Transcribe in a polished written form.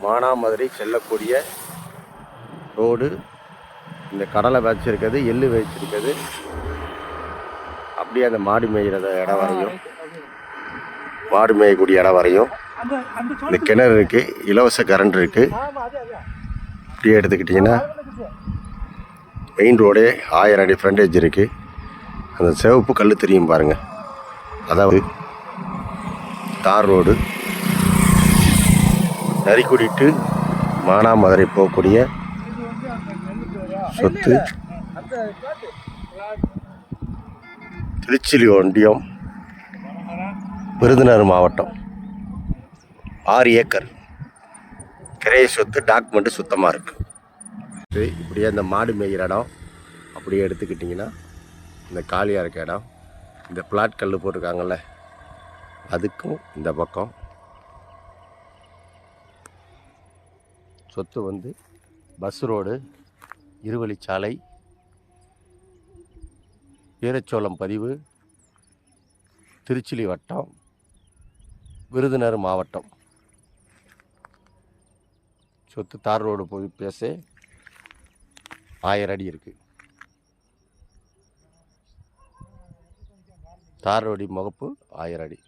மானாமதுரை செல்லக்கூடிய ரோடு. இந்த கடலை வச்சிருக்கிறது, எள்ளு வச்சிருக்கிறது. அப்படியே அந்த மாடு மேய்கிற இடம் வரையும், மாடு மேயக்கூடிய இடம் வரையும் இந்த கிணறு இருக்குது. இலவச கரண்ட் இருக்குது. அப்படியே எடுத்துக்கிட்டிங்கன்னா மெயின் ரோடே 1000 அடி ஃப்ரண்டேஜ் இருக்குது. அந்த சிவப்பு கல் தெரியும் பாருங்கள், அதாவது தார் ரோடு. நரிக்குடி டு மானாமதுரை போகக்கூடிய சொத்து. திருச்சி ஒன்றியம், விருதுநகர் மாவட்டம். 6 ஏக்கர் கிரைய சொத்து. டாக்குமெண்ட்டு சுத்தமாக இருக்குது. இப்படியே அந்த மாடு மேய்கிற இடம் அப்படியே எடுத்துக்கிட்டிங்கன்னா இந்த காலியாக இருக்க இடம், இந்த பிளாட் கல் போட்டிருக்காங்கல்ல, அதுக்கும் இந்த பக்கம் சொத்து வந்து பஸ் ரோடு, இருவழிச்சாலை, வீரச்சோளம் பதிவு, திருச்சி வட்டம், விருதுநகர் மாவட்டம். சொத்து தார் ரோடு போய் பேச 1000 அடி இருக்குது. தார் ரோடு முகப்பு 1000 அடி.